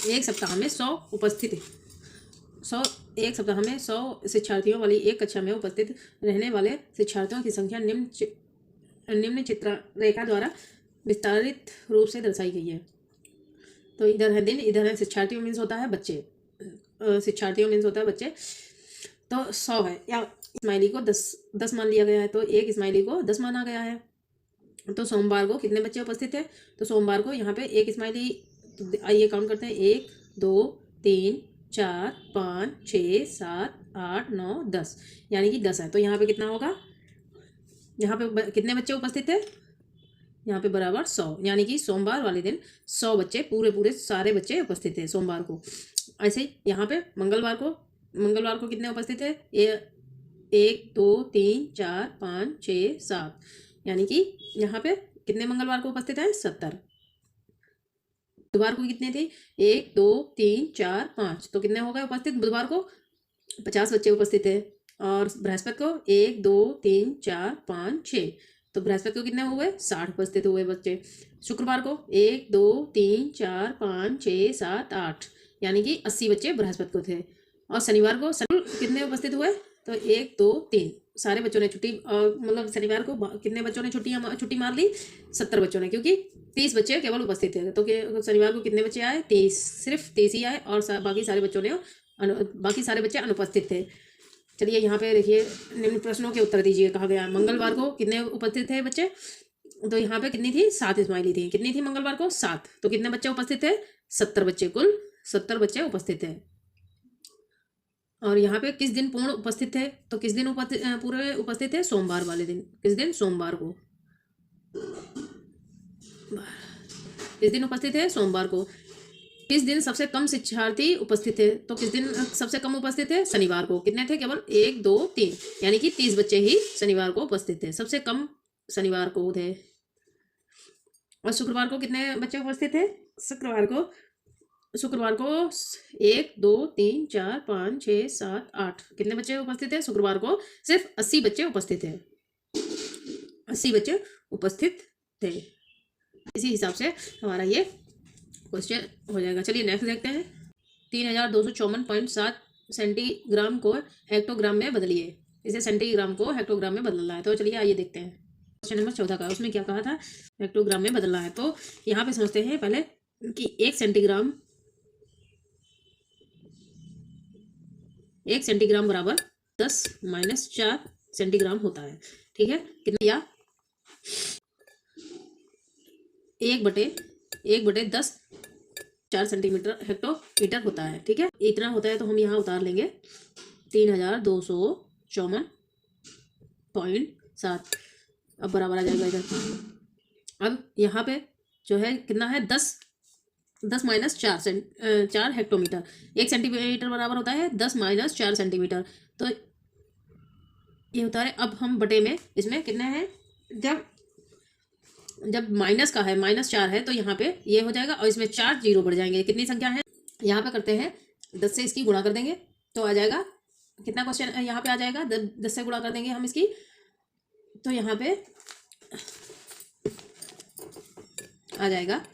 एक सप्ताह में 100 उपस्थित 100 एक सप्ताह में 100 शिक्षार्थियों वाली एक कक्षा में उपस्थित रहने वाले शिक्षार्थियों की संख्या निम्न चित्र रेखा द्वारा विस्तारित रूप से दर्शाई गई है। तो इधर है दिन, इधर है शिक्षार्थियों मीन्स होता है बच्चे, शिक्षार्थियों मीन्स होता है बच्चे। तो 100 है या स्माइली को 10 मान लिया गया है, तो एक स्माइली को 10 माना गया है। तो सोमवार को कितने बच्चे उपस्थित है? तो सोमवार को यहाँ पे एक स्माइली, तो आइए काउंट करते हैं, 1 2 3 4 5 6 7 8 9 10, यानी कि 10 है। तो यहाँ पे कितना होगा? यहाँ पे कितने बच्चे उपस्थित है? यहाँ पे बराबर 100, यानी कि सोमवार वाले दिन 100 बच्चे, पूरे सारे बच्चे उपस्थित थे सोमवार को। ऐसे ही यहाँ पे मंगलवार को कितने उपस्थित है? 1 2 3 4 5 6 7, यानी कि यहाँ पे कितने मंगलवार को उपस्थित है? 70। बुधवार को कितने थे? 1 2 3 4 5, तो कितने हो गए उपस्थित? बुधवार को 50 बच्चे उपस्थित थे। और बृहस्पति को 1 2 3 4 5 6, तो बृहस्पति को कितने हुए? 60 उपस्थित हुए बच्चे। शुक्रवार को 1 2 3 4 5 6 7 8, यानी कि 80 बच्चे बृहस्पति को थे। और शनिवार को कितने उपस्थित हुए? तो 1 2 3, सारे बच्चों ने छुट्टी, मतलब शनिवार को कितने बच्चों ने छुट्टी मार ली? 70 बच्चों ने, क्योंकि 30 बच्चे केवल उपस्थित थे। तो शनिवार को कितने बच्चे आए? 23, सिर्फ 23 ही आए, और बाकी सारे बच्चे अनुपस्थित थे। चलिए यहाँ पे देखिए, निम्न प्रश्नों के उत्तर दीजिए, कहा गया मंगलवार को कितने उपस्थित थे बच्चे? तो यहाँ पे कितनी थी? 7 स्माइली थी। कितनी थी मंगलवार को? 7। तो कितने बच्चे उपस्थित थे? 70 बच्चे, कुल 70 बच्चे उपस्थित थे। और यहाँ पे किस दिन पूर्ण उपस्थित थे? तो किस दिन पूरे उपस्थित थे? सोमवार वाले दिन। किस दिन? सोमवार को। किस दिन उपस्थित है? सोमवार को। किस दिन सबसे कम शिक्षार्थी उपस्थित थे? तो किस दिन सबसे कम उपस्थित है? शनिवार को। कितने थे? केवल 1 2 3, यानी कि 30 बच्चे ही शनिवार को उपस्थित थे, सबसे कम शनिवार को थे। और शुक्रवार को कितने बच्चे उपस्थित थे? शुक्रवार को 1 2 3 4 5 6 7 8, कितने बच्चे उपस्थित थे? शुक्रवार को सिर्फ 80 बच्चे उपस्थित थे। 80 बच्चे उपस्थित थे। इसी हिसाब से हमारा ये क्वेश्चन हो जाएगा। चलिए नेक्स्ट देखते हैं। 3254.7 सेंटीग्राम को हेक्टोग्राम में बदलिए। इसे सेंटीग्राम को हेक्टोग्राम में बदलना है। तो चलिए आइए देखते हैं। क्वेश्चन नंबर 14 का, उसमें क्या कहा था? हेक्टोग्राम में बदलना है। तो यहाँ पे समझते हैं पहले कि 1 सेंटीग्राम बराबर 10 - 4 सेंटीग्राम होता है। ठीक है, कितना या 1/10 4 सेंटीमीटर हेक्टोमीटर होता है। ठीक है, इतना होता है, तो हम यहाँ उतार लेंगे 3254.7, अब बराबर आ जाएगा इधर। अब यहाँ पे जो है कितना है? 10 - 4 हेक्टोमीटर। 1 सेंटीमीटर बराबर होता है 10 - 4 सेंटीमीटर। तो ये होता है। अब हम बटे में इसमें कितने हैं? जब माइनस का है, -4 है, तो यहाँ पे ये हो जाएगा, और इसमें 4 जीरो बढ़ जाएंगे। कितनी संख्या है? यहाँ पे करते हैं 10 से इसकी गुणा कर देंगे, तो आ जाएगा कितना? क्वेश्चन यहाँ पे आ जाएगा 10 से गुणा कर देंगे हम इसकी, तो यहाँ पे आ जाएगा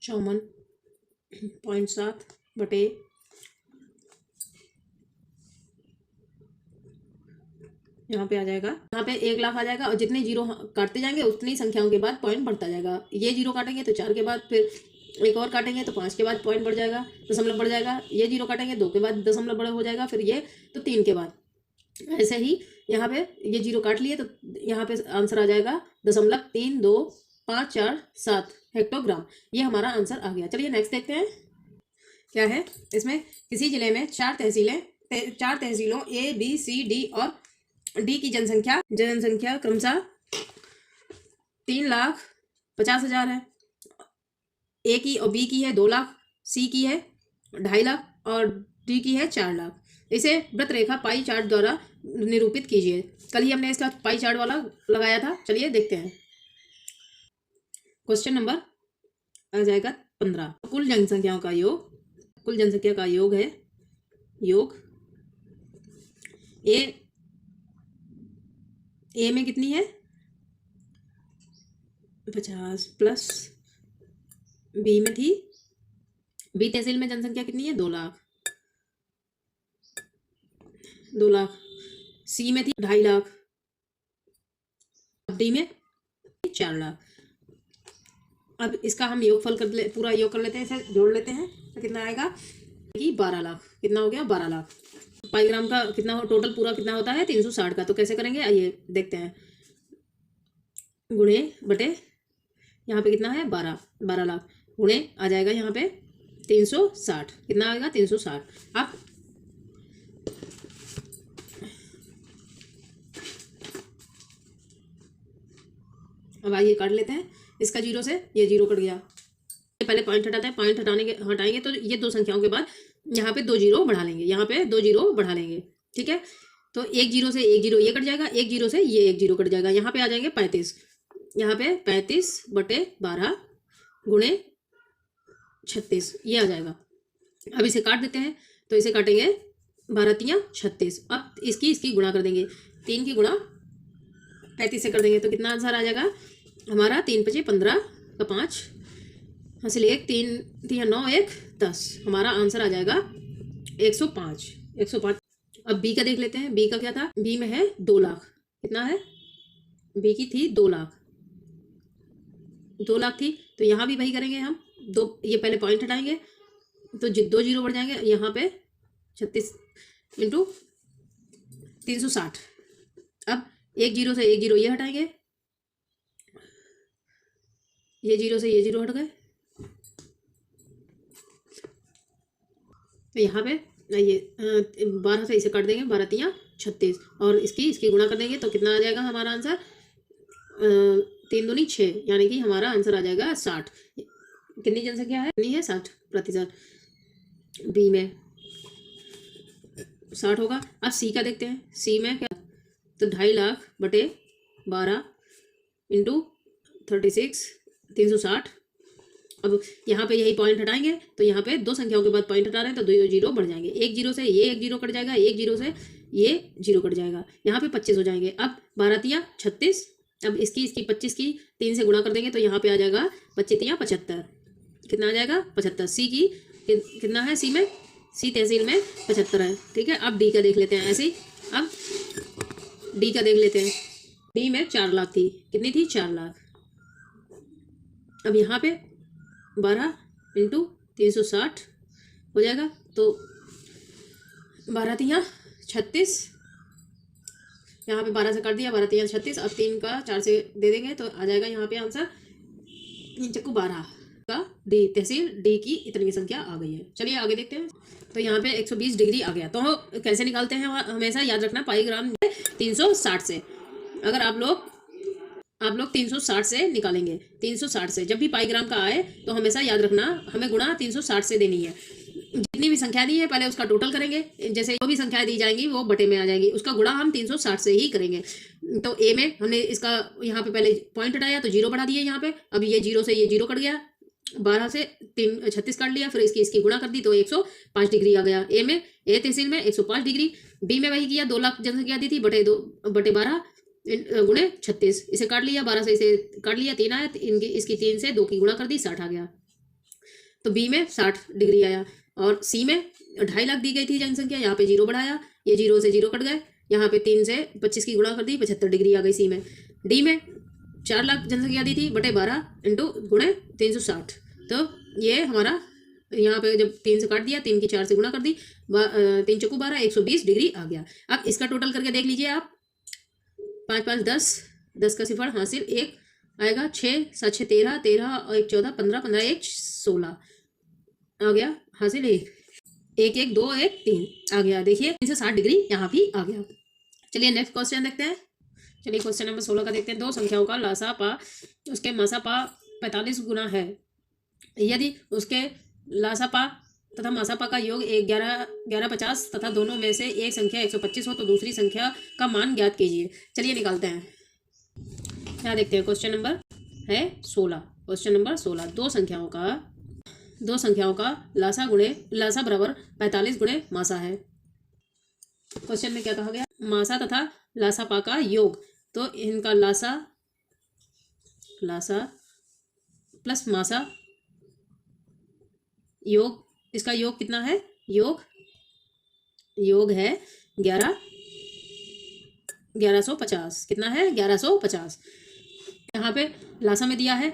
54.7 बटे यहाँ पे आ जाएगा, यहाँ पे 1 लाख आ जाएगा, और जितने जीरो काटते जाएंगे उतनी संख्याओं के बाद पॉइंट बढ़ता जाएगा। ये जीरो काटेंगे तो 4 के बाद, फिर एक और काटेंगे तो 5 के बाद पॉइंट बढ़ जाएगा, दशमलव बढ़ जाएगा। ये जीरो काटेंगे 2 के बाद दशमलव बड़ा हो जाएगा, फिर ये तो 3 के बाद। ऐसे ही यहाँ पे ये जीरो काट लिए, तो यहाँ पे आंसर आ जाएगा 0.325447 हेक्टोग्राम। ये हमारा आंसर आ गया। चलिए नेक्स्ट देखते हैं क्या है इसमें। किसी जिले में 4 तहसीलों A B C D और D की जनसंख्या क्रमशः 3,50,000 है। A की और B की है 2 लाख, C की है 2.5 लाख और D की है 4 लाख। इसे वृत्त रेखा पाई चार्ट द्वारा निरूपित कीजिए। कल ही हमने इसका पाई चार्ट वाला लगाया था। चलिए देखते हैं। क्वेश्चन नंबर आ जाएगा 15। कुल जनसंख्या का योग है योग ए में कितनी है 50 प्लस बी में थी, बी तहसील में जनसंख्या कितनी है 2 लाख, 2 लाख। सी में थी 2.5 लाख, डी में 4 लाख। अब इसका हम योगफल पूरा योग कर लेते हैं, इसे जोड़ लेते हैं तो कितना आएगा कि 12 लाख। कितना हो गया 12 लाख। पाईग्राम का कितना हो टोटल पूरा कितना होता है 360 का। तो कैसे करेंगे आइए देखते हैं। गुणे बटे यहाँ पे कितना है 12 लाख गुणे आ जाएगा यहाँ पे 360। कितना आएगा 360। अब आइए काट लेते हैं इसका जीरो से, ये जीरो कट गया। पहले पॉइंट हटाते हैं, पॉइंट हटाएंगे तो ये 2 संख्याओं के बाद यहाँ पे 2 जीरो बढ़ा लेंगे, यहाँ पे 2 जीरो बढ़ा लेंगे। ठीक है, तो 1 जीरो से 1 जीरो ये कट जाएगा, 1 जीरो से ये 1 जीरो कट जाएगा। यहाँ पे आ जाएंगे 35, यहाँ पे 35 बटे 12 गुणे 36 ये आ जाएगा। अब इसे काट देते हैं तो इसे काटेंगे 12 तियाँ 36। अब इसकी गुणा कर देंगे, 3 की गुणा 35 से कर देंगे तो कितना आंसर आ जाएगा हमारा 3 × 5 = 15 का 5 हासिल 1 3 3 9 1 10। हमारा आंसर आ जाएगा 105। अब बी का देख लेते हैं। बी का क्या था, बी में है 2 लाख। कितना है बी की थी 2 लाख, 2 लाख थी। तो यहाँ भी वही करेंगे हम, ये पहले पॉइंट हटाएंगे तो 2 जीरो बढ़ जाएंगे। यहाँ पे 36 × 360। अब 1 जीरो से 1 जीरो ये हटाएंगे, ये जीरो से ये जीरो हट गए। तो यहाँ पे ये 12 से इसे काट देंगे, 12 तियाँ 36 और इसकी गुणा कर देंगे तो कितना आ जाएगा हमारा आंसर 3 दूनी 6, यानी कि हमारा आंसर आ जाएगा 60। कितनी जनसंख्या है, कितनी है 60%। बी में 60 होगा। अब सी का देखते हैं। सी में क्या, तो 2.5 लाख बटे 12 × 36 360। अब यहाँ पे यही पॉइंट हटाएंगे तो यहाँ पे 2 संख्याओं के बाद पॉइंट हटा रहे हैं तो 2 जीरो बढ़ जाएंगे। 1 जीरो से ये 1 जीरो कट जाएगा, 1 जीरो से ये जीरो कट जाएगा। यहाँ पे 25 हो जाएंगे। अब 12 तियाँ 36। अब इसकी 25 की 3 से गुणा कर देंगे तो यहाँ पे आ जाएगा 25 तियाँ 75। कितना आ जाएगा 75। सी की कितना है, सी में, सी तहसील में 75 है। ठीक है, अब डी का देख लेते हैं ऐसे ही। अब डी का देख लेते हैं। डी में 4 लाख थी। कितनी थी 4 लाख। अब यहाँ पे 12 × 360 हो जाएगा तो 12 तियाँ 36। यहाँ पे 12 से कर दिया, 12 तियाँ 36। अब 3 का 4 से दे देंगे तो आ जाएगा यहाँ पे आंसर 3 × 12 का डी तहसील डी की इतनी संख्या आ गई है। चलिए आगे देखते हैं। तो यहाँ पे 120 डिग्री आ गया। तो कैसे निकालते हैं, हमेशा याद रखना पाईग्राम 360 से। अगर आप लोग 360 से निकालेंगे, 360 से जब भी पाईग्राम का आए तो हमेशा याद रखना हमें गुणा 360 से देनी है। जितनी भी संख्या दी है पहले उसका टोटल करेंगे, जैसे जो भी संख्या दी जाएंगी वो बटे में आ जाएगी, उसका गुणा हम 360 से ही करेंगे। तो ए में हमने इसका यहाँ पे पहले पॉइंट हटाया तो जीरो बढ़ा दिए यहाँ पे। अब ये जीरो से ये जीरो कट गया, 12 से 36 काट लिया, फिर इसकी गुणा कर दी तो 105 डिग्री आ गया। ए तहसील में 105 डिग्री। बी में वही किया, 2 लाख जनसंख्या दी थी बटे 12 गुणे 36। इसे काट लिया, 12 से इसे काट लिया, 3 आया, इसकी 3 से 2 की गुणा कर दी, 60 आ गया। तो बी में 60 डिग्री आया। और सी में 2.5 लाख दी गई थी जनसंख्या, यहाँ पे जीरो बढ़ाया, ये जीरो से जीरो कट गए, यहाँ पे 3 से 25 की गुणा कर दी, 75 डिग्री आ गई सी में। डी में 4 लाख जनसंख्या दी थी बटे 12 गुणे 360। तो ये हमारा यहाँ पे जब 3 से काट दिया, 3 की 4 से गुणा कर दी, 3 × 12 120 डिग्री आ गया। अब इसका टोटल करके देख लीजिए आप, 5 5 10, 10 का सिफर हासिल 1 आएगा, 6 7 6 13, 13 और 1 14, 15 15 1 16 आ गया, हासिल 1 1 1 2 1 3 आ गया। देखिए 360 डिग्री यहाँ भी आ गया। चलिए नेक्स्ट क्वेश्चन देखते हैं। चलिए क्वेश्चन नंबर 16 का देखते हैं। 2 संख्याओं का लासा पा उसके मासा पा 45 गुना है। यदि उसके लासा पा तथा मासा पा का योग 11 50 तथा दोनों में से एक संख्या 125 हो तो दूसरी संख्या का मान ज्ञात कीजिए। चलिए निकालते हैं। यहाँ देखते हैं क्वेश्चन नंबर है 16। क्वेश्चन नंबर 16, दो संख्याओं का लासा बराबर 45 गुणे मासा है। क्वेश्चन में क्या कहा गया, मासा तथा लासापा का योग। तो इनका लासा प्लस मासा योग, इसका योग कितना है, योग है 1150। कितना है, 1150। यहाँ पे लासा में दिया है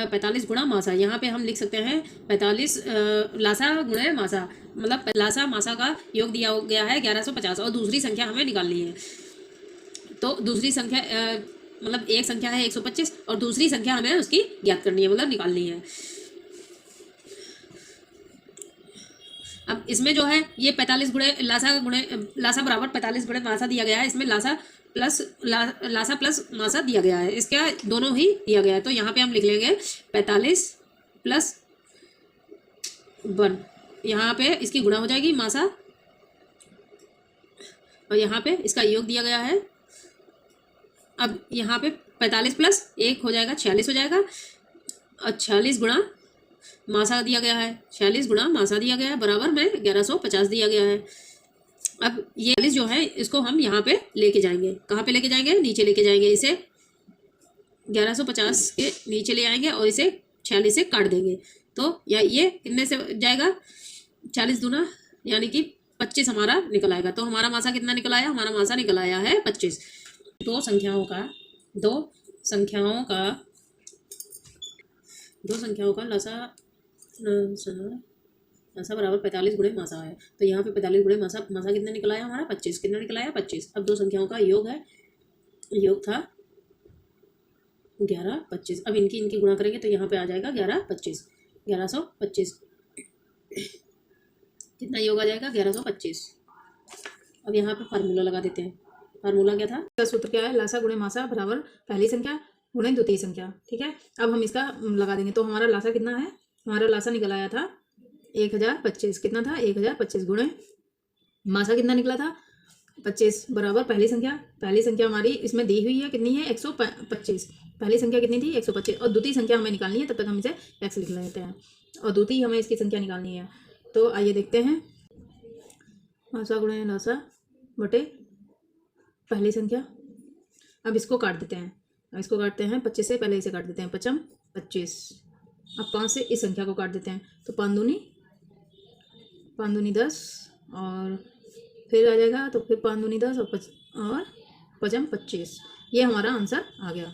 45 गुणा मासा। यहाँ पे हम लिख सकते हैं 45 लासा गुणे मासा, मतलब लासा मासा का योग दिया गया है 1150 और दूसरी संख्या हमें निकालनी है। तो दूसरी संख्या मतलब एक संख्या है 125 और दूसरी संख्या हमें उसकी ज्ञात करनी है, मतलब निकालनी है। अब इसमें जो है ये 45 गुणे लासा बराबर 45 गुणे मासा दिया गया है। इसमें लासा प्लस मासा दिया गया है, इसका दोनों ही दिया गया है। तो यहाँ पे हम लिख लेंगे 45 प्लस 1, यहाँ पे इसकी गुणा हो जाएगी मासा और यहाँ पे इसका योग दिया गया है। अब यहाँ पे 45 प्लस 1 हो जाएगा 46 हो जाएगा और 46 गुणा मासा दिया गया है, 46 गुणा मासा दिया गया है बराबर में 1150 दिया गया है। अब ये 46 जो है इसको हम यहाँ पे लेके जाएंगे, कहाँ पे लेके जाएंगे, नीचे लेके जाएंगे। इसे 1150 के नीचे ले आएंगे और इसे 46 से काट देंगे। तो या ये कितने से जाएगा, 40 दूना यानी कि 25 हमारा निकल आएगा। तो हमारा मासा कितना निकल आया, हमारा मासा निकल आया है 25। दो संख्याओं का लासा बराबर 45 गुणे मासा है। तो यहाँ पे 45 गुणे मासा कितना निकल आया हमारा, 25। कितना निकल आया, 25। अब दो संख्याओं का योग है, योग था 1125। अब इनकी गुणा करेंगे तो यहाँ पे आ जाएगा 1125। कितना योग आ जाएगा, 1125। अब यहाँ पे फार्मूला लगा देते हैं। फार्मूला क्या था, इसका सूत्र क्या है, लासा गुणे मासा बराबर पहली संख्या गुणे द्वितीय संख्या। ठीक है, अब हम इसका लगा देंगे। तो हमारा लासा कितना है, हमारा लासा निकल आया था 1025। कितना था, 1025 गुणे मासा कितना निकला था 25 बराबर पहली संख्या हमारी इसमें दी हुई है, कितनी है 125। पहली संख्या कितनी थी 125 और द्वितीय संख्या हमें निकालनी है। तब तक हम इसे x लिख लेते हैं और द्वितीय हमें इसकी संख्या निकालनी है। तो आइए देखते हैं, मासा गुणे लासा बटे पहली संख्या। अब इसको काट देते हैं, 25 से, पहले इसे काट देते हैं, 5 25। अब 5 से इस संख्या को काट देते हैं। तो 5 दूनी 10 और फिर आ जाएगा, तो फिर 5 दूनी 10 और 5 25। ये हमारा आंसर आ गया।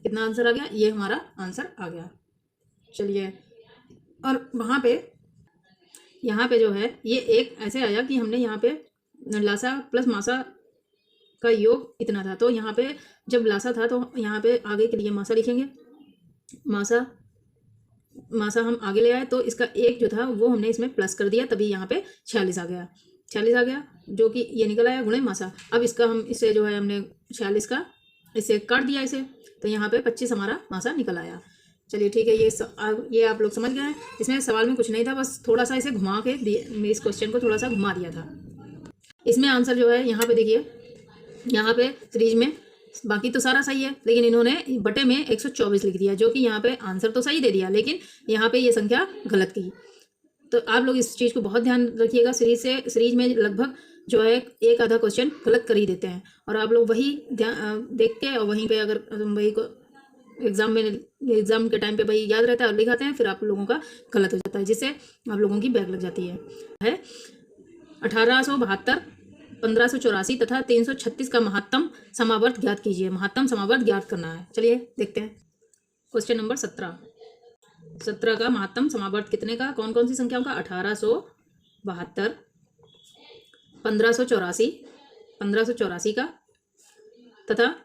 कितना आंसर आ गया, ये हमारा आंसर आ गया। चलिए, और वहाँ पे यहाँ पे जो है ये एक ऐसे आया कि हमने यहाँ पे लासा प्लस मासा का योग इतना था। तो यहाँ पे जब लासा था तो यहाँ पे आगे के लिए मासा लिखेंगे। मासा हम आगे ले आए तो इसका एक जो था वो हमने इसमें प्लस कर दिया, तभी यहाँ पे 46 आ गया, जो कि ये निकल आया गुणे मासा। अब इसका हम इसे जो है हमने 46 का इसे काट दिया इसे, तो यहाँ पे 25 हमारा मासा निकल आया। चलिए ठीक है, ये आप लोग समझ गए हैं। इसमें सवाल में कुछ नहीं था, बस थोड़ा सा इसे घुमा के इस क्वेश्चन को थोड़ा सा घुमा दिया था। इसमें आंसर जो है यहाँ पे देखिए, यहाँ पे सीरीज में बाकी तो सारा सही है, लेकिन इन्होंने बटे में 124 लिख दिया, जो कि यहाँ पे आंसर तो सही दे दिया लेकिन यहाँ पे ये संख्या गलत की। तो आप लोग इस चीज़ को बहुत ध्यान रखिएगा। सीरीज में लगभग जो है एक आधा क्वेश्चन गलत कर ही देते हैं, और आप लोग वही देख के और वहीं पे अगर वही को एग्जाम के टाइम पे वही याद रहता है और लिखाते हैं, फिर आप लोगों का गलत हो जाता है, जिससे आप लोगों की बैक लग जाती है। 1872, 1584 तथा 336 का महत्तम समावर्त ज्ञात कीजिए। महत्तम समावर्त ज्ञात करना है। चलिए देखते हैं क्वेश्चन नंबर 17 का महत्तम समावर्त कितने का, कौन कौन सी संख्याओं का, 1872, 1584 का तथा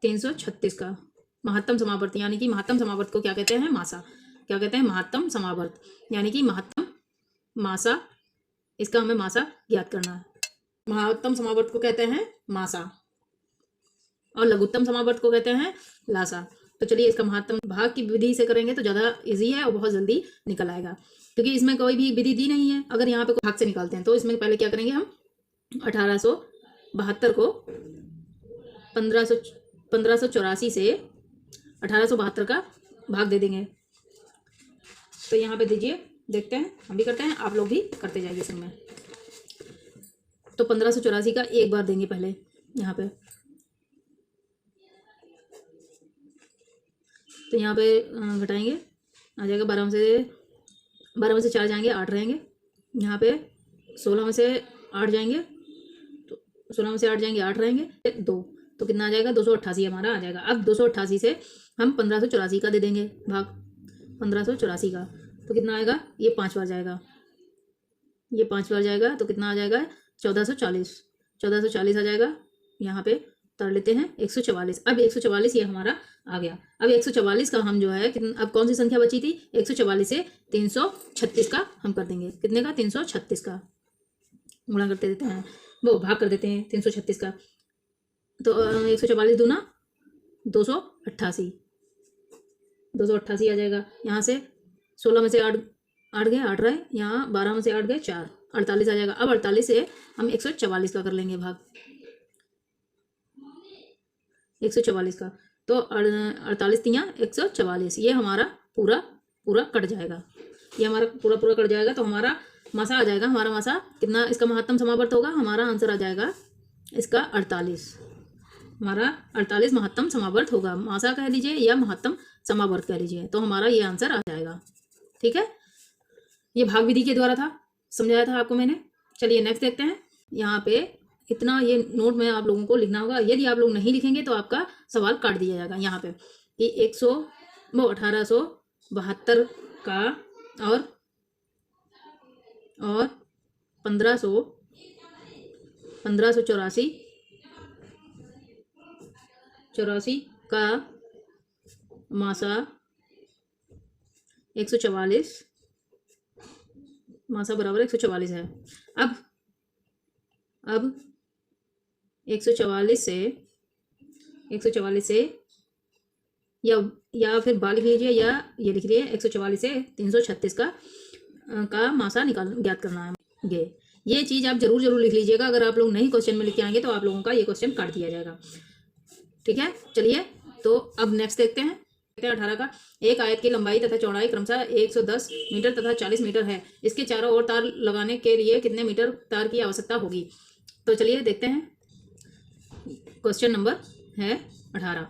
336 का महत्तम समावर्त। यानी कि महत्तम समावर्त को क्या कहते हैं, मासा। क्या कहते हैं, महत्तम समावर्त, यानी कि महत्तम मासा, इसका हमें मासा ज्ञात करना है। महत्तम समावर्त को कहते हैं मासा और लघुत्तम समावर्त को कहते हैं लासा। तो चलिए इसका महत्तम भाग की विधि से करेंगे तो ज़्यादा इजी है और बहुत जल्दी निकल आएगा, क्योंकि इसमें कोई भी विधि दी नहीं है। अगर यहाँ पे भाग से निकालते हैं तो इसमें पहले क्या करेंगे, हम 1872 को 1584 से 1872 का भाग दे देंगे। तो यहाँ पे दीजिए देखते हैं, हम भी करते हैं, आप लोग भी करते जाइए संग में। तो 1584 का एक बार देंगे पहले यहाँ पे। तो यहाँ पे घटाएंगे, आ जाएगा 12 में से 4 जाएंगे 8 रहेंगे। यहाँ पे 16 में से 8 जाएंगे, तो 16 में से 8 जाएंगे 8 रहेंगे 2, तो कितना आ जाएगा 288 हमारा आ जाएगा। अब 288 से हम 1584 का दे देंगे भाग 1584 का, तो कितना आएगा, ये 5 बार जाएगा, ये 5 बार जाएगा, तो कितना आ जाएगा 1440 आ जाएगा। यहाँ पे उतार लेते हैं 144। अब 144 ये हमारा आ गया। अब 144 का हम जो है अब कौन सी संख्या बची थी, 144 से 336 का हम कर देंगे, कितने का 336 का गुणा करते देते हैं, वो भाग कर देते हैं 336 का। तो 144 दूना 288 आ जाएगा। यहाँ से 16 में से 8 गए 8 रहे, यहाँ 12 में से 8 गए 4, 48 आ जाएगा। अब 48 से हम 144 का कर लेंगे भाग 144 का, तो 48 तियाँ 144, ये हमारा पूरा कट जाएगा, ये हमारा पूरा कट जाएगा। तो हमारा मासा आ जाएगा, हमारा मासा कितना, इसका महत्तम समावर्त होगा, हमारा आंसर आ जाएगा इसका 48, हमारा 48 महत्तम समावर्त होगा। मासा कह लीजिए या महत्तम समावर्त कह लीजिए, तो हमारा ये आंसर आ जाएगा। ठीक है, ये भाग विधि के द्वारा था, समझाया था आपको मैंने। चलिए नेक्स्ट देखते हैं। यहाँ पे इतना ये नोट में आप लोगों को लिखना होगा, यदि आप लोग नहीं लिखेंगे तो आपका सवाल काट दिया जाएगा। यहाँ पे कि 1872 का और 1584 का मासा 144, मासा बराबर 144 है। अब 144 से या फिर बा लिख लीजिए या ये लिख लीजिए 144 से 336 का मासा ज्ञात करना है। ये चीज़ आप जरूर लिख लीजिएगा। अगर आप लोग नहीं क्वेश्चन में लिख के आएंगे तो आप लोगों का ये क्वेश्चन काट दिया जाएगा। ठीक है, चलिए तो अब नेक्स्ट देखते हैं। 18 का एक आयत की लंबाई तथा चौड़ाई क्रमशः 110 मीटर तथा 40 मीटर है। इसके चारों ओर तार लगाने के लिए कितने मीटर तार की आवश्यकता होगी। तो चलिए देखते हैं। क्वेश्चन नंबर है 18।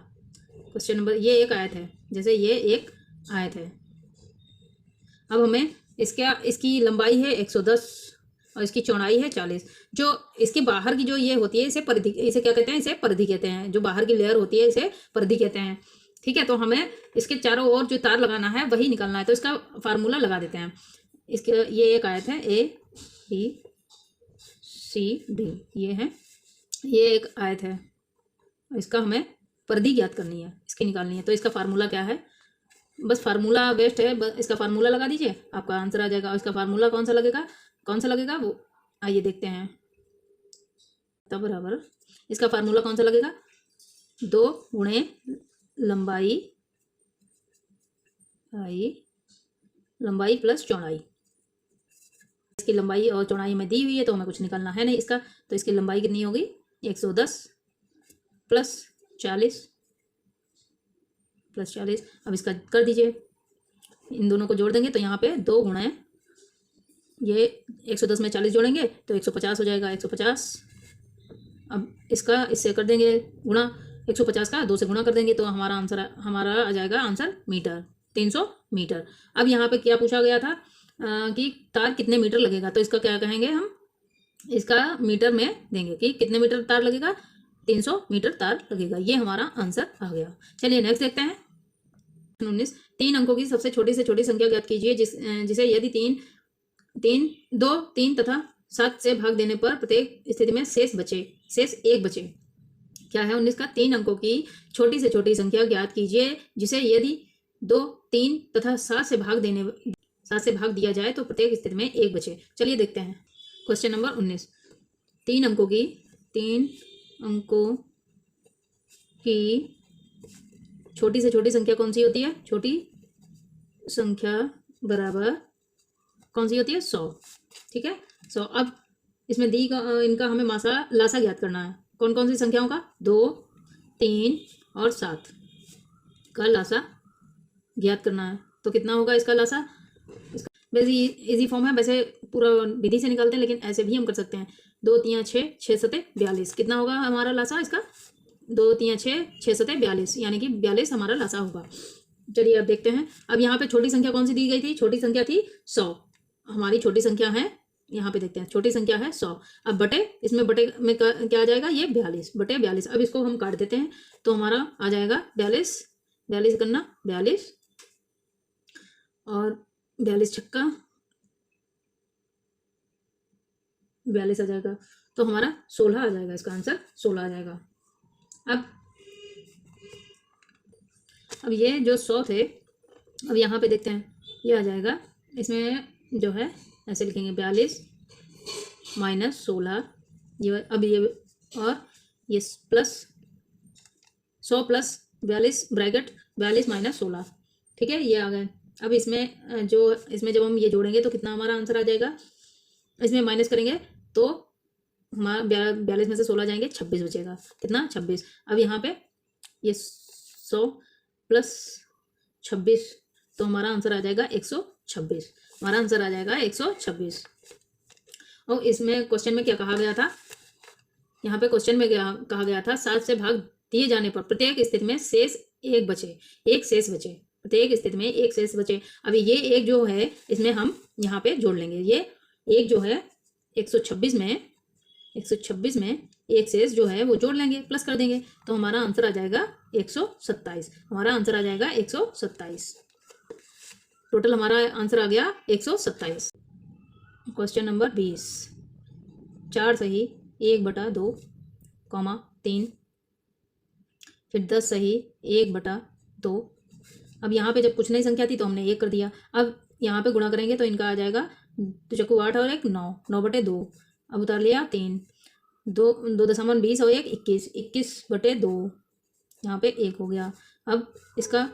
क्वेश्चन नंबर, ये एक आयत है, जैसे ये एक आयत है। अब हमें इसकी लंबाई है 110 और इसकी चौड़ाई है 40। जो इसके बाहर की जो ये होती है इसे परिधि, इसे क्या कहते हैं, इसे परिधि कहते हैं। जो बाहर की लेयर होती है इसे परिधि कहते हैं। ठीक है, तो हमें इसके चारों ओर जो तार लगाना है वही निकालना है, तो इसका फार्मूला लगा देते हैं। इसके ये एक आयत है ABCD, ये है, ये एक आयत है, इसका हमें परिधि ज्ञात करनी है, इसकी निकालनी है। तो इसका फार्मूला क्या है, बस फार्मूला बेस्ट है, बस इसका फार्मूला लगा दीजिए, आपका आंसर आ जाएगा। और इसका फार्मूला कौन सा लगेगा वो आइए देखते हैं। तब बराबर इसका फार्मूला कौन सा लगेगा, 2 गुणे लंबाई प्लस चौड़ाई। इसकी लंबाई और चौड़ाई में दी हुई है तो हमें कुछ निकालना है नहीं इसका, तो इसकी लंबाई कितनी होगी 110 प्लस 40 अब इसका कर दीजिए, इन दोनों को जोड़ देंगे तो यहाँ पे 2 गुणे ये 110 में 40 जोड़ेंगे तो 150 हो जाएगा, 150। अब इसका इससे कर देंगे गुणा, 150 का 2 से गुणा कर देंगे तो हमारा आ जाएगा आंसर मीटर, 300 मीटर। अब यहाँ पे क्या पूछा गया था कि तार कितने मीटर लगेगा, तो इसका क्या कहेंगे हम, इसका मीटर में देंगे कि कितने मीटर तार लगेगा, 300 मीटर तार लगेगा। ये हमारा आंसर आ गया। चलिए नेक्स्ट देखते हैं। 19 3 अंकों की सबसे छोटी से छोटी संख्या ज्ञात कीजिए जिसे यदि 3 तथा 7 से भाग देने पर प्रत्येक स्थिति में शेष 1 बचे। क्या है 19 का, 3 अंकों की छोटी से छोटी संख्या ज्ञात कीजिए जिसे यदि 2, 3 तथा 7 से भाग दिया जाए तो प्रत्येक स्थिति में 1 बचे। चलिए देखते हैं क्वेश्चन नंबर 19। 3 अंकों की छोटी से छोटी संख्या कौन सी होती है, छोटी संख्या बराबर कौन सी होती है, 100। ठीक है, 100। अब इसमें इनका हमें लासा ज्ञात करना है। कौन कौन सी संख्याओं का, 2, 3 और 7 का लासा ज्ञात करना है। तो कितना होगा इसका लासा, वैसे इजी फॉर्म है, वैसे पूरा विधि से निकालते हैं, लेकिन ऐसे भी हम कर सकते हैं। 2 3 6 6 7 42 कितना होगा हमारा लासा इसका? 2 3 6 6 7 42 यानी कि 42 हमारा लासा होगा। चलिए अब देखते हैं। अब यहाँ पे छोटी संख्या कौन सी दी गई थी? छोटी संख्या थी 100। हमारी छोटी संख्या है, यहाँ पे देखते हैं, छोटी संख्या है 100। अब बटे, इसमें बटे में क्या आ जाएगा? ये 42 बटे 42। अब इसको हम काट देते हैं तो हमारा आ जाएगा 42, 42 करना 42 और 42 छक्का 42 आ जाएगा, तो हमारा 16 आ जाएगा। इसका आंसर 16 आ जाएगा। अब ये जो 100 थे, अब यहाँ पे देखते हैं, ये आ जाएगा। इसमें जो है ऐसे लिखेंगे 42 माइनस 16, ये अब ये और ये प्लस 100 प्लस 42 ब्रैकेट 42 माइनस 16, ठीक है, ये आ गए। अब इसमें जब हम ये जोड़ेंगे तो कितना हमारा आंसर आ जाएगा? इसमें माइनस करेंगे तो हमारा 42 में से 16 जाएंगे, 26 बचेगा। कितना? 26। अब यहाँ पे ये 100 प्लस 26, तो हमारा आंसर आ जाएगा 126। हमारा आंसर आ जाएगा 126। और इसमें क्वेश्चन में क्या कहा गया था? यहाँ पे क्वेश्चन में क्या कहा गया था? 7 से भाग दिए जाने पर प्रत्येक स्थिति में शेष एक बचे, एक शेष बचे, प्रत्येक स्थिति में एक शेष बचे। अभी ये एक जो है इसमें हम यहाँ पे जोड़ लेंगे। ये एक जो है 126 में एक शेष जो है वो जोड़ लेंगे, प्लस कर देंगे, तो हमारा आंसर आ जाएगा 127। हमारा आंसर आ जाएगा 127। टोटल हमारा आंसर आ गया 127। क्वेश्चन नंबर 20, 4 सही 1/2, 3, फिर 10 सही 1/2। अब यहाँ पे जब कुछ नई संख्या थी तो हमने 1 कर दिया। अब यहाँ पे गुणा करेंगे तो इनका आ जाएगा 2 चक्कू 8 और 1 9, 9/2। अब उतार लिया 3, 2.20 और 1 21, 21/2। यहाँ पे 1 हो गया। अब इसका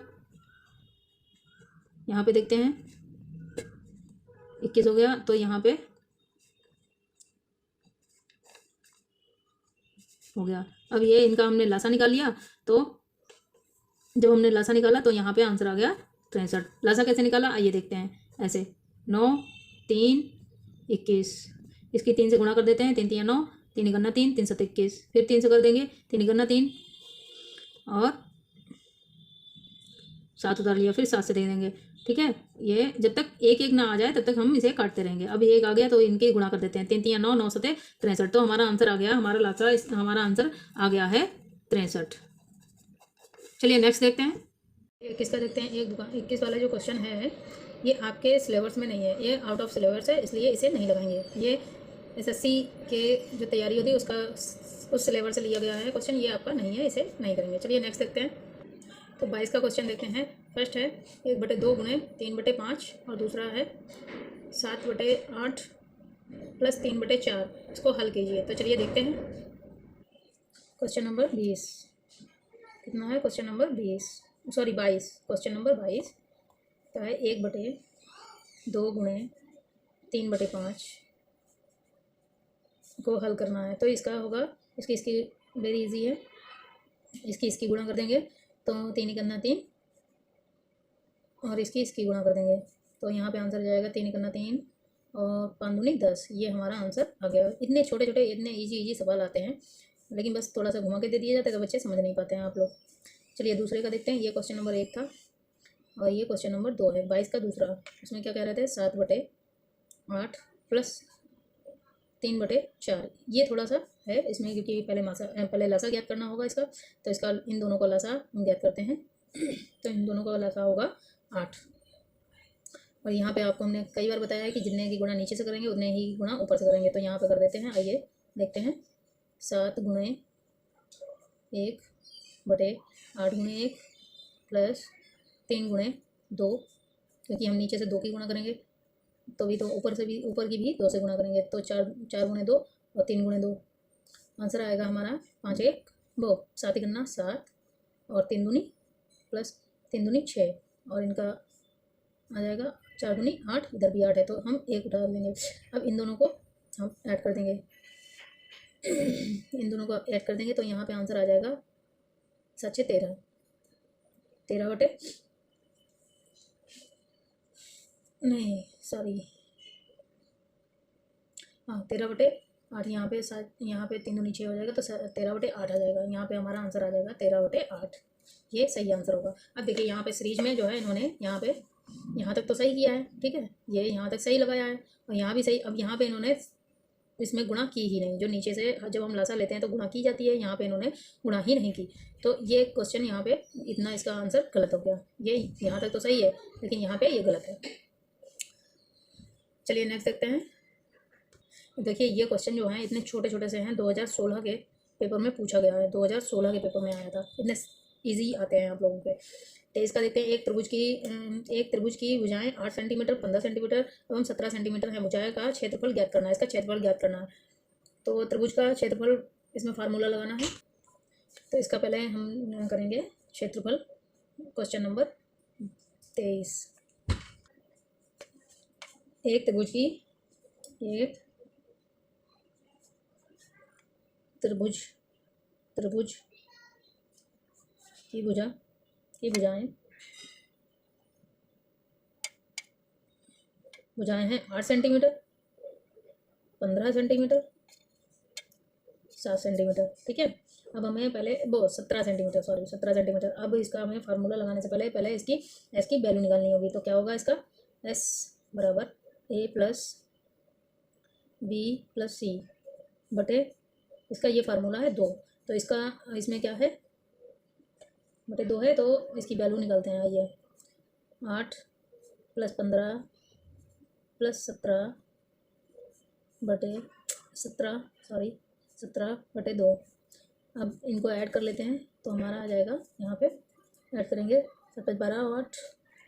यहाँ पे देखते हैं, 21 हो गया, तो यहाँ पे हो गया। अब ये इनका हमने लासा निकाल लिया, तो जब हमने लासा निकाला तो यहाँ पे आंसर आ गया 63। लासा कैसे निकाला आइए देखते हैं। ऐसे 9 3 21, इसकी 3 से गुणा कर देते हैं, 3 3 9, 3 1 3, 3 7 21, फिर 3 से कर देंगे, 3 1 3 और 7 उतार लिया, फिर 7 से दे देंगे, ठीक है। ये जब तक 1 1 ना आ जाए तब तक हम इसे काटते रहेंगे। अब 1 आ गया तो इनके गुणा कर देते हैं, 3 3 9, 9 7 63, तो हमारा आंसर आ गया, हमारा लासा हमारा आंसर आ गया है 63। चलिए नेक्स्ट देखते हैं। 21 का देखते हैं। 21 वाला जो क्वेश्चन है ये आपके सिलेबस में नहीं है, ये आउट ऑफ सिलेबस है, इसलिए इसे नहीं लगाएंगे। ये SSC के जो तैयारी होती है उसका उस सिलेबस से लिया गया है क्वेश्चन, ये आपका नहीं है, इसे नहीं करेंगे। चलिए नेक्स्ट देखते हैं। तो 22 का क्वेश्चन देखते हैं। फर्स्ट है 1/2 गुणे 3/5 और दूसरा है 7/8 प्लस 3/4। इसको हल कीजिए। तो चलिए देखते हैं। क्वेश्चन नंबर 20 कितना है? Question number 22। क्वेश्चन नंबर 22 तो है 1/2 गुणे 3/5 को हल करना है। तो इसका होगा, इसकी वेरी इजी है, इसकी गुणा कर देंगे तो 3 1 3 और इसकी गुणा कर देंगे, तो यहाँ पे आंसर जाएगा 3 1 3 और 5 दूनी 10। ये हमारा आंसर आ गया। इतने छोटे छोटे इतने इजी सवाल आते हैं, लेकिन बस थोड़ा सा घुमा के दे दिया जाता है तो बच्चे समझ नहीं पाते हैं आप लोग। चलिए दूसरे का देखते हैं। ये क्वेश्चन नंबर 1 था और ये क्वेश्चन नंबर 2 है। 22 का दूसरा, इसमें क्या कह रहे थे? 7/8 प्लस 3/4। ये थोड़ा सा है इसमें, क्योंकि पहले लासा ज्ञात करना होगा इसका, तो इसका इन दोनों का लासा हम ज्ञात करते हैं। तो इन दोनों का लासा होगा 8। और यहाँ पे आपको हमने कई बार बताया है कि जितने की गुणा नीचे से करेंगे उतने ही गुणा ऊपर से करेंगे। तो यहाँ पे कर देते हैं। आइए देखते हैं। 7 गुणे 1/8 गुणे 1 प्लस 3 गुणे 2, क्योंकि हम नीचे से 2 की गुणा करेंगे तो भी, तो ऊपर की भी 2 से गुणा करेंगे, तो 4 गुणे 2 और 3 गुणे 2। आंसर आएगा हमारा 5 1 2, 7 करना 7 और 3 दूनी प्लस 3 दूनी 6 और इनका आ जाएगा 4 दूनी 8, इधर भी 8 है तो हम 1 उठा लेंगे। अब इन दोनों को हम ऐड कर देंगे, इन दोनों को ऐड कर देंगे तो यहाँ पे आंसर आ जाएगा 7 13 13/, नहीं सॉरी, हाँ 13/8 यहाँ पे 7, यहाँ पे 3 दूनी 6 हो जाएगा तो 13/8 आ जाएगा। यहाँ पे हमारा आंसर आ जाएगा 13/8, ये सही आंसर होगा। अब देखिए यहाँ पे सीरीज में जो है इन्होंने यहाँ पे यहाँ तक तो सही किया है, ठीक है, ये यहाँ तक सही लगाया है और यहाँ भी सही। अब यहाँ पे इन्होंने इसमें गुणा की ही नहीं, जो नीचे से जब हम लासा लेते हैं तो गुणा की जाती है, यहाँ पे इन्होंने गुणा ही नहीं की, तो ये क्वेश्चन यहाँ पे इतना इसका आंसर गलत हो गया। ये यहाँ तक तो सही है लेकिन यहाँ पे ये गलत है। चलिए नेक्स्ट देखते हैं। देखिए ये क्वेश्चन जो है इतने छोटे छोटे से हैं, 2016 के पेपर में पूछा गया है, 2016 के पेपर में आया था, इतने ईजी आते हैं आप लोगों के। तो इसका देखते हैं, एक त्रिभुज की भुजाएं 8 सेंटीमीटर, 15 सेंटीमीटर एवं 17 सेंटीमीटर है। भुजाएं का क्षेत्रफल ज्ञात करना है, इसका क्षेत्रफल ज्ञात करना है। तो त्रिभुज का क्षेत्रफल, इसमें फार्मूला लगाना है। तो इसका पहले हम करेंगे क्षेत्रफल, क्वेश्चन नंबर 23। एक त्रिभुज की भुजाएं हैं 8 सेंटीमीटर, 15 सेंटीमीटर, 7 सेंटीमीटर, ठीक है। अब हमें पहले वो 17 सेंटीमीटर, सॉरी 17 सेंटीमीटर। अब इसका हमें फार्मूला लगाने से पहले इसकी एस की वैल्यू निकालनी होगी। तो क्या होगा इसका, एस बराबर ए प्लस बी प्लस सी बटे, इसका ये फार्मूला है 2, तो इसका इसमें क्या है, बटे 2 है, तो इसकी वैल्यू निकालते हैं। आइए, 8 प्लस 15 प्लस 17 बटे 17/2। अब इनको ऐड कर लेते हैं तो हमारा आ जाएगा, यहाँ पे ऐड करेंगे 7 12 8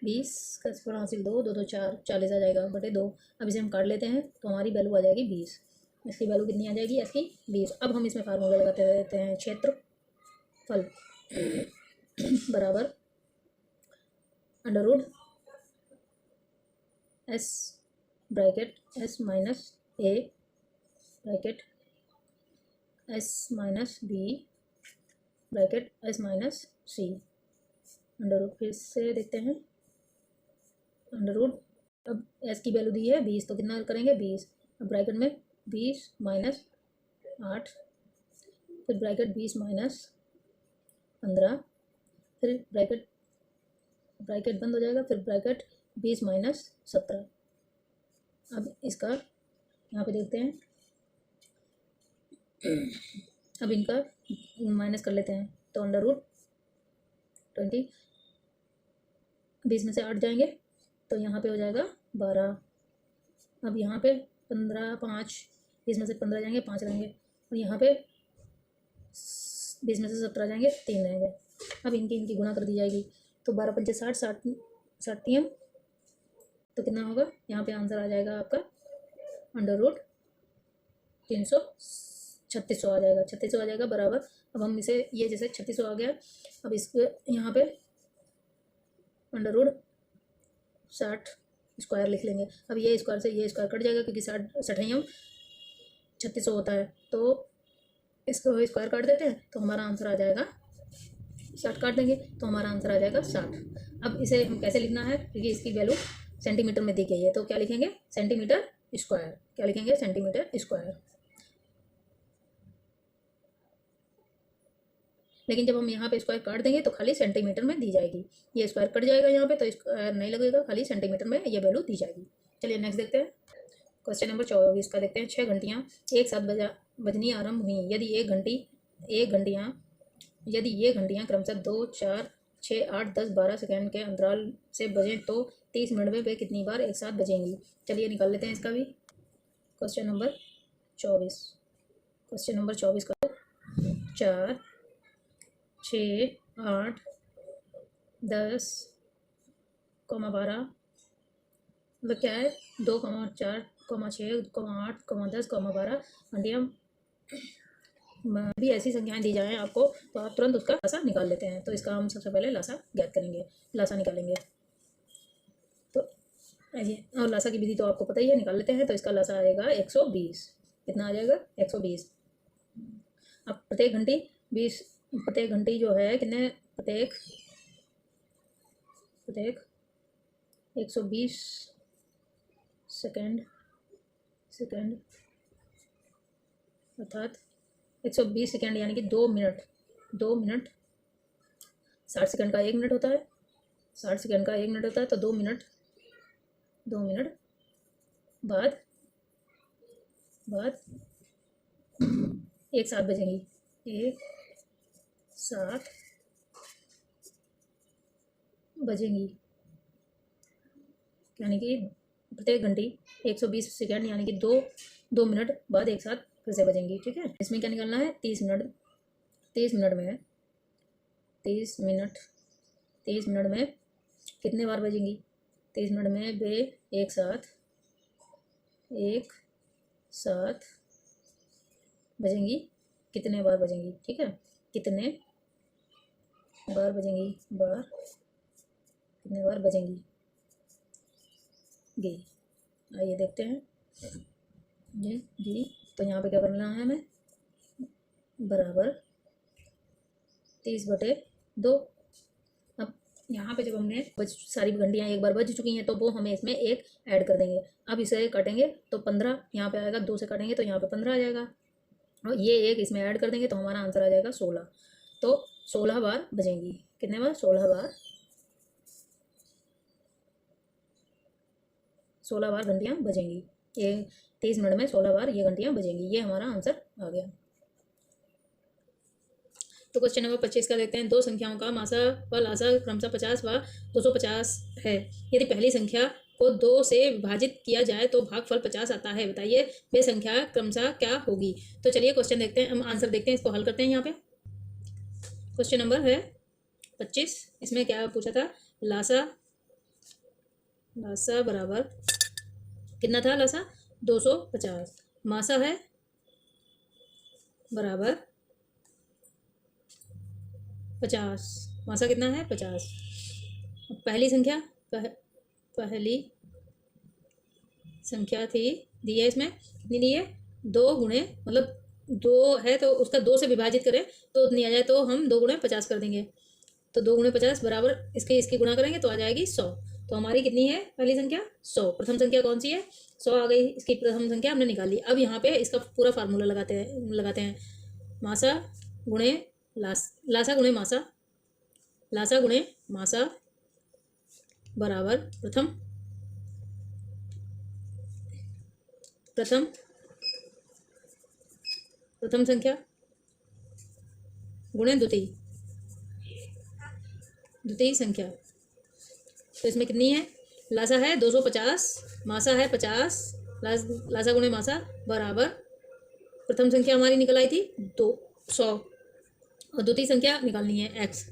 20 का स्क्वायर हासिल 2 2 2 4 40 आ जाएगा बटे 2। अब इसे हम काट लेते हैं तो हमारी वैल्यू आ जाएगी 20। इसकी वैल्यू कितनी आ जाएगी, इसकी 20। अब हम इसमें फार्मूला लगाते रहते हैं, क्षेत्रफल बराबर under s bracket s minus a bracket s minus b bracket s minus c under. फिर से देखते हैं, अंडर। अब एस की वैल्यू दी है 20, तो कितना करेंगे 20। अब ब्रैकेट में 20 माइनस 8, फिर ब्रैकेट 20 माइनस 15, फिर ब्रैकेट बंद हो जाएगा, फिर ब्रैकेट 20 माइनस 17। अब इसका यहाँ पे देखते हैं, अब इनका माइनस कर लेते हैं, तो अंडर रूट 20, 20 में से 8 जाएंगे तो यहाँ पे हो जाएगा 12। अब यहाँ पे 15 5, 20 में से 15 जाएंगे 5 रहेंगे, और यहाँ पे 20 में से 17 जाएंगे 3 रहेंगे। अब इनकी गुणा कर दी जाएगी, तो 12 पंचे 60 60 3, तो कितना होगा, यहाँ पे आंसर आ जाएगा आपका अंडर रूट 3600 आ जाएगा, 3600 आ जाएगा बराबर। अब हम इसे, ये जैसे 3600 आ गया, अब इसको यहाँ पे अंडर रूट 60 स्क्वायर लिख लेंगे। अब ये स्क्वायर से ये स्क्वायर कट जाएगा, क्योंकि 60 3600 होता है, तो इसको स्क्वायर काट देते हैं तो हमारा आंसर आ जाएगा 60, काट देंगे तो हमारा आंसर आ जाएगा 60। अब इसे हम कैसे लिखना है, क्योंकि इसकी वैल्यू सेंटीमीटर में दी गई है, तो क्या लिखेंगे, सेंटीमीटर स्क्वायर। क्या लिखेंगे, सेंटीमीटर स्क्वायर। लेकिन जब हम यहाँ पे स्क्वायर काट देंगे तो खाली सेंटीमीटर में दी जाएगी, ये स्क्वायर कट जाएगा यहाँ पे, तो स्क्वायर नहीं लगेगा, खाली सेंटीमीटर में ये वैल्यू दी जाएगी। चलिए नेक्स्ट देखते हैं, क्वेश्चन नंबर 24 का देखते हैं। 6 घंटियाँ एक साथ बजनी आरंभ हुई, यदि ये घंटियाँ क्रमशः 2 4 6 8 10 12 सेकेंड के अंतराल से बजें तो 30 मिनट में वे कितनी बार एक साथ बजेंगी। चलिए निकाल लेते हैं इसका भी, क्वेश्चन नंबर 24 का 4 6 8 10 12, मतलब क्या है, 2 4 6 8 10 12 घंटियाँ भी ऐसी संख्याएं दी जाएं आपको, तो आप तुरंत उसका लासा निकाल लेते हैं। तो इसका हम सबसे पहले लासा ज्ञात करेंगे, लासा निकालेंगे। तो ऐसे, और लासा की विधि तो आपको पता ही है, निकाल लेते हैं। तो इसका लासा आएगा 120। कितना आ जाएगा, 120। अब प्रत्येक घंटी जो है कितने, प्रत्येक 120 सेकेंड अर्थात 120 सेकेंड यानी कि 2 मिनट 60 सेकेंड का 1 मिनट होता है, 60 सेकेंड का 1 मिनट होता है, तो 2 मिनट बाद एक साथ बजेंगी, यानी कि प्रत्येक घंटी 120 सेकेंड यानी कि 2 मिनट बाद एक साथ फिर से बजेंगी। ठीक है, इसमें क्या निकालना है? 30 मिनट में कितने बार बजेंगी? 30 मिनट में वे एक साथ बजेंगी। कितने बार बजेंगी? ठीक है, कितने बार बजेंगी गे। आइए देखते हैं जी। तो यहाँ पे क्या करना है हमें? बराबर 30/2। अब यहाँ पे जब हमने सारी घंटियाँ एक बार बज चुकी हैं तो वो हमें इसमें एक ऐड कर देंगे। अब इसे काटेंगे तो 15 यहाँ पे आएगा, 2 से काटेंगे तो यहाँ पे 15 आ जाएगा, और ये एक इसमें ऐड कर देंगे तो हमारा आंसर आ जाएगा 16। तो 16 बार बजेंगी। कितने बार? 16 बार घंटियाँ बजेंगी। ये 30 मिनट में 16 बार ये घंटियाँ बजेंगी। ये हमारा आंसर आ गया। तो क्वेश्चन नंबर 25 का देखते हैं। दो संख्याओं का मासा व लासा क्रमशः 50 व 250 है। यदि पहली संख्या को 2 से विभाजित किया जाए तो भागफल 50 आता है। बताइए वे संख्या क्रमशः क्या होगी। तो चलिए क्वेश्चन देखते हैं, हम आंसर देखते हैं, इसको हल करते हैं। यहाँ पे क्वेश्चन नंबर है 25। इसमें क्या पूछा था? लासा बराबर कितना था? लासा 250, मासा है बराबर 50। मासा कितना है? 50। पहली संख्या थी, दी है इसमें कितनी दी है? 2 गुणे, मतलब 2 है तो उसका 2 से विभाजित करें तो उतनी आ जाए, तो हम 2 गुणे 50 कर देंगे। तो 2 गुणे 50 बराबर इसकी गुणा करेंगे तो आ जाएगी 100। तो हमारी कितनी है पहली संख्या? 100। प्रथम संख्या कौन सी है? 100 आ गई। इसकी प्रथम संख्या हमने निकाली। अब यहाँ पे इसका पूरा फार्मूला लगाते हैं। मासा गुणे लासा गुणे मासा बराबर प्रथम संख्या गुणे द्वितीय संख्या। तो इसमें कितनी है? लासा है 250, मासा है 50, लासा गुणे मासा बराबर प्रथम संख्या हमारी निकल आई थी 200 और द्वितीय संख्या निकालनी है x।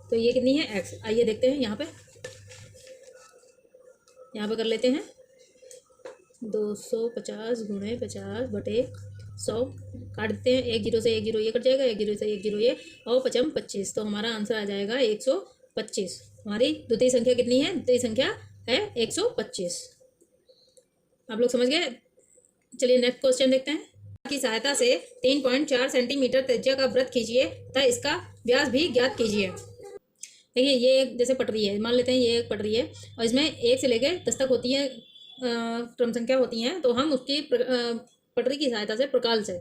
तो ये कितनी है? x। आइए देखते हैं यहाँ पे कर लेते हैं। 250 गुणे 50 बटे 100 काट देते हैं। 1 0 से 1 0 ये कट जाएगा, 1 0 से 1 0 ये, और 5 25। तो हमारा आंसर आ जाएगा 125। हमारी द्वितीय संख्या कितनी है? द्वितीय संख्या है 125। आप लोग समझ गए? चलिए नेक्स्ट क्वेश्चन देखते हैं। की सहायता से 3.4 सेंटीमीटर त्रिज्या का वृत्त खींचिए तथा इसका व्यास भी ज्ञात कीजिए। देखिए ये एक जैसे पटरी है, मान लेते हैं ये एक पटरी है और इसमें 1 से लेकर 10 तक होती है क्रम संख्या होती हैं। तो हम उसकी पटरी की सहायता से प्रकाल से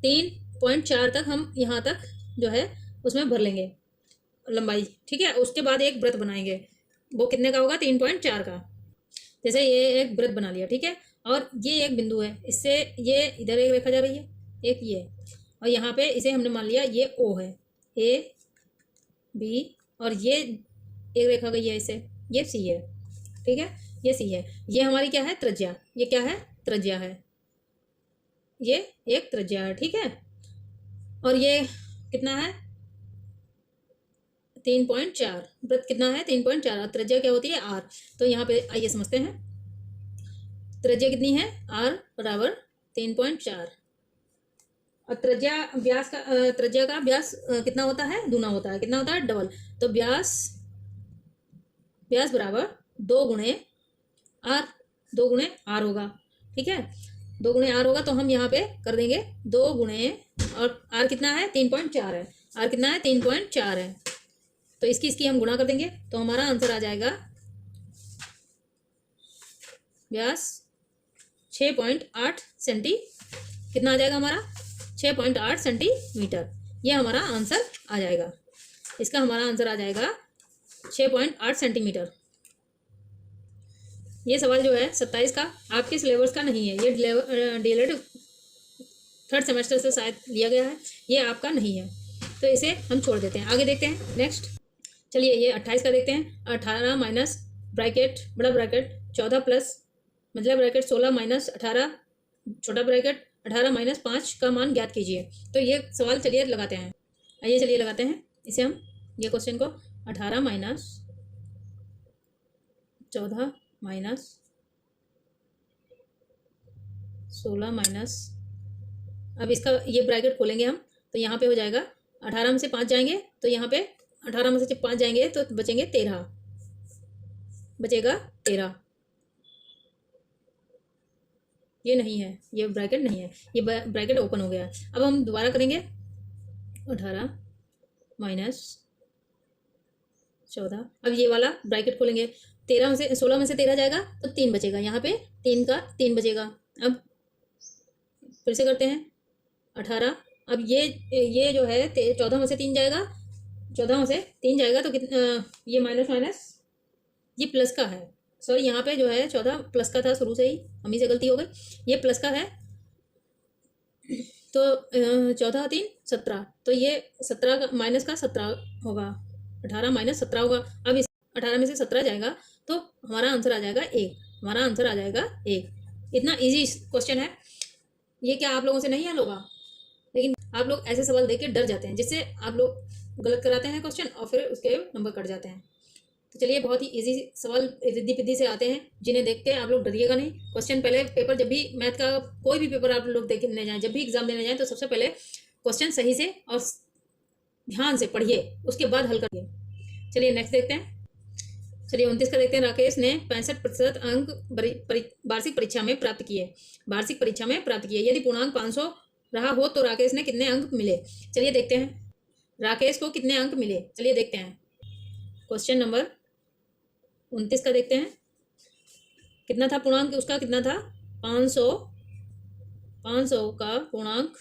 3.4 तक हम यहाँ तक जो है उसमें भर लेंगे लंबाई। ठीक है, उसके बाद एक वृत्त बनाएंगे। वो कितने का होगा? 3.4 का। जैसे ये एक वृत्त बना लिया, ठीक है, और ये एक बिंदु है, इससे ये इधर एक रेखा जा रही है, एक ये, और यहाँ पे इसे हमने मान लिया ये O है, A B, और ये एक रेखा गई है इससे, ये C है। ठीक है, ये C है। ये हमारी क्या है? त्रिज्या। ये क्या है? त्रिज्या है। ये एक त्रिज्या है। ठीक है, और ये कितना है? 3.4। वृत्त कितना है? 3.4। और त्रिज्या क्या होती है? R। तो यहाँ पे आइए समझते हैं। त्रिज्या कितनी है? R बराबर 3.4। और त्रिज्या का व्यास कितना होता है? दूना होता है। कितना होता है? डबल। तो व्यास बराबर 2 गुणे R, 2 गुणे R होगा। ठीक है, 2 गुणे R होगा। तो हम यहाँ पे कर देंगे 2 गुणे, और R कितना है? 3.4 है। R कितना है? 3.4 है। तो इसकी हम गुणा कर देंगे तो हमारा आंसर आ जाएगा व्यास 6.8 सेंटी, कितना आ जाएगा हमारा 6.8 सेंटीमीटर। ये हमारा आंसर आ जाएगा, इसका हमारा आंसर आ जाएगा 6.8 सेंटीमीटर। ये सवाल जो है 27 का आपके सिलेबस का नहीं है, ये डीएलएड थर्ड सेमेस्टर से शायद लिया गया है, ये आपका नहीं है, तो इसे हम छोड़ देते हैं। आगे देखते हैं नेक्स्ट। चलिए ये 28 का देखते हैं। 18 माइनस ब्रैकेट बड़ा ब्रैकेट 14 प्लस मतलब ब्रैकेट 16 माइनस 18 छोटा ब्रैकेट 18 माइनस 5 का मान ज्ञात कीजिए। तो ये सवाल चलिए लगाते हैं, आइए चलिए लगाते हैं इसे हम, ये क्वेश्चन को 18 माइनस 14 माइनस 16 माइनस, अब इसका ये ब्रैकेट खोलेंगे हम, तो यहाँ पे हो जाएगा 18 में से 5 जाएंगे तो यहाँ पे 18 में से 5 जाएंगे तो बचेंगे 13, बचेगा 13। ये नहीं है, ये ब्रैकेट नहीं है, ये ब्रैकेट ओपन हो गया। अब हम दोबारा करेंगे 18 माइनस 14, अब ये वाला ब्रैकेट खोलेंगे, 13 में से 16 में से 13 जाएगा तो 3 बचेगा, यहाँ पे 3 का 3 बचेगा। अब फिर से करते हैं 18, अब ये जो है 14 में से 3 जाएगा, 14 में से 3 जाएगा तो कितना, ये माइनस माइनस ये प्लस का है, सॉरी यहाँ पे जो है 14 प्लस का था, शुरू से ही हम ही से गलती हो गई, ये प्लस का है तो 14 3 17, तो ये 17 का माइनस का 17 होगा, 18 माइनस 17 होगा। अब इस 18 में से 17 जाएगा तो हमारा आंसर आ जाएगा 1, हमारा आंसर आ जाएगा 1। इतना इजी क्वेश्चन है, ये क्या आप लोगों से नहीं हल होगा, लेकिन आप लोग ऐसे सवाल देख के डर जाते हैं, जिससे आप लोग गलत कराते हैं क्वेश्चन और फिर उसके नंबर कट जाते हैं। तो चलिए बहुत ही इजी सवाल रिद्धि पिद्धि से आते हैं, जिन्हें देख के आप लोग डरिएगा नहीं। क्वेश्चन पहले पेपर, जब भी मैथ का कोई भी पेपर आप लोग देखने जाएं, जब भी एग्जाम देने जाएं, तो सबसे पहले क्वेश्चन सही से और ध्यान से पढ़िए, उसके बाद हल करिए। चलिए नेक्स्ट देखते हैं। चलिए 29 का देखते हैं। राकेश ने 65% अंक वार्षिक परीक्षा में प्राप्त किए, वार्षिक परीक्षा में प्राप्त किए। यदि पूर्णांक 500 रहा हो तो राकेश ने कितने अंक मिले। चलिए देखते हैं राकेश को कितने अंक मिले, चलिए देखते हैं। क्वेश्चन नंबर 29 का देखते हैं, कितना था पूर्णांक उसका, कितना था 500, 500 का पूर्णांक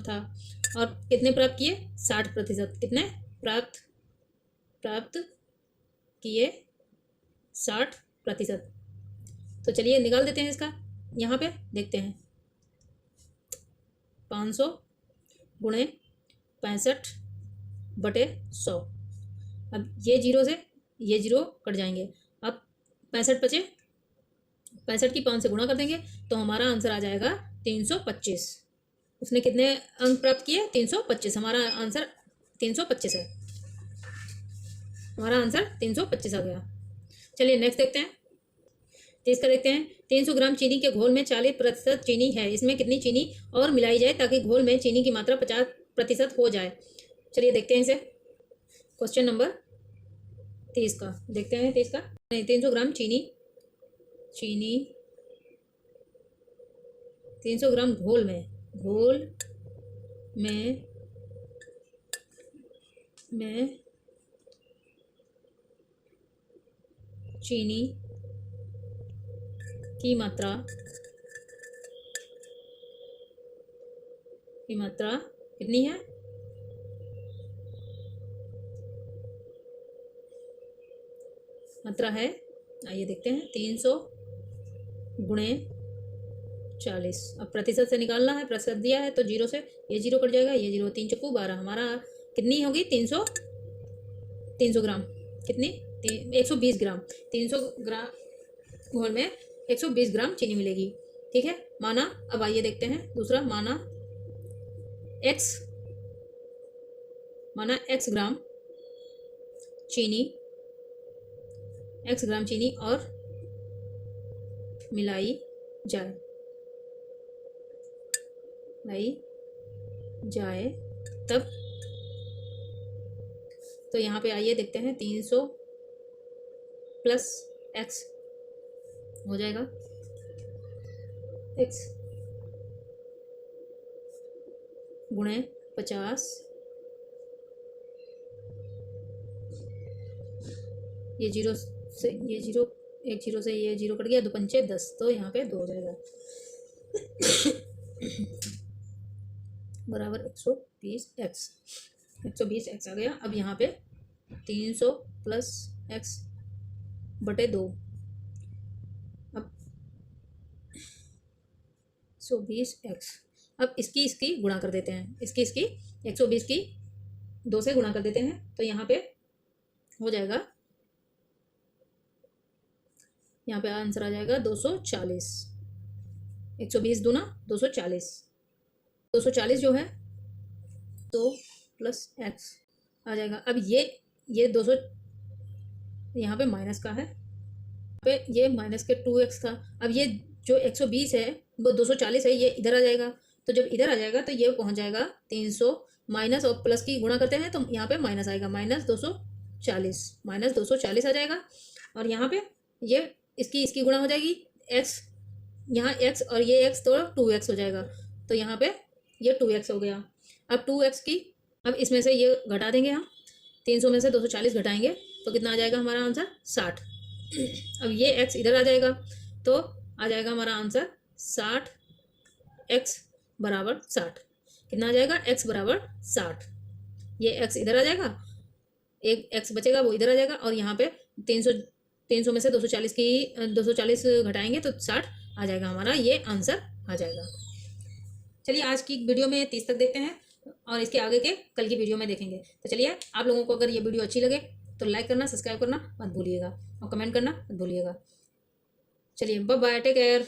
था, और कितने प्राप्त किए 60%, कितने प्राप्त किए 60%। तो चलिए निकाल देते हैं इसका, यहाँ पे देखते हैं 500 गुणे 65/100। अब ये जीरो से ये जीरो कट जाएंगे, अब 65 बचे, 65 की 5 से गुणा कर देंगे तो हमारा आंसर आ जाएगा 325। उसने कितने अंक प्राप्त किए 325, हमारा आंसर 325 है, हमारा आंसर 325 आ गया। चलिए नेक्स्ट देखते हैं। 30 का देखते हैं। 300 ग्राम चीनी के घोल में 40% चीनी है, इसमें कितनी चीनी और मिलाई जाए ताकि घोल में चीनी की मात्रा 50% हो जाए। चलिए देखते हैं इसे। क्वेश्चन नंबर 30 का देखते हैं। 30 का 300 ग्राम चीनी 300 ग्राम घोल में चीनी की मात्रा कितनी है, मात्रा है, आइए देखते हैं 300 गुणे 40। अब प्रतिशत से निकालना है, प्रतिशत दिया है तो जीरो से ये जीरो कट जाएगा, ये जीरो 3 चक्कू 12, हमारा कितनी होगी 300 ग्राम, कितनी 120 ग्राम। 300 ग्राम घोल में 120 ग्राम चीनी मिलेगी, ठीक है माना। अब आइए देखते हैं दूसरा, माना x ग्राम चीनी और मिलाई जाए तब, तो यहाँ पे आइए देखते हैं 300 प्लस x हो जाएगा, x गुणे 50, ये जीरो से ये जीरो, एक जीरो से ये जीरो कट गया, 2 पंचे 10, तो यहाँ पे 2 हो जाएगा बराबर 120x। 120x आ गया। अब यहाँ पे 300 प्लस x बटे 2। अब 120x। अब इसकी गुणा कर देते हैं, इसकी 120 की 2 से गुणा कर देते हैं, तो यहाँ पे हो जाएगा, यहाँ पे आंसर आ जाएगा 240। 120 दूना 240, 240 जो है 2 प्लस x आ जाएगा। अब ये 200 यहाँ पे माइनस का है, पे ये माइनस के 2x था। अब ये जो 120 है वो 240 है, ये इधर आ जाएगा। तो जब इधर आ जाएगा तो ये पहुँच जाएगा 300, माइनस और प्लस की गुणा करते हैं तो यहाँ पे माइनस आएगा, माइनस 240 आ जाएगा। और यहाँ पे ये इसकी गुणा हो जाएगी x, यहाँ x और ये x तो 2x हो जाएगा, तो यहाँ पे ये 2x हो गया। अब 2x की, अब इसमें से ये घटा देंगे हम, 300 में से 240 घटाएंगे तो कितना आ जाएगा हमारा आंसर 60। अब ये x इधर आ जाएगा तो आ जाएगा हमारा आंसर 60x बराबर 60। कितना आ जाएगा x बराबर 60। ये x इधर आ जाएगा, एक x बचेगा वो इधर आ जाएगा, और यहाँ पे 300 में से 240 घटाएंगे तो 60 आ जाएगा हमारा, ये आंसर आ जाएगा। चलिए आज की वीडियो में 30 तक देखते हैं और इसके आगे के कल की वीडियो में देखेंगे। तो चलिए, आप लोगों को अगर ये वीडियो अच्छी लगे तो लाइक करना, सब्सक्राइब करना मत भूलिएगा और कमेंट करना मत भूलिएगा। चलिए बाय बाय, टेक केयर।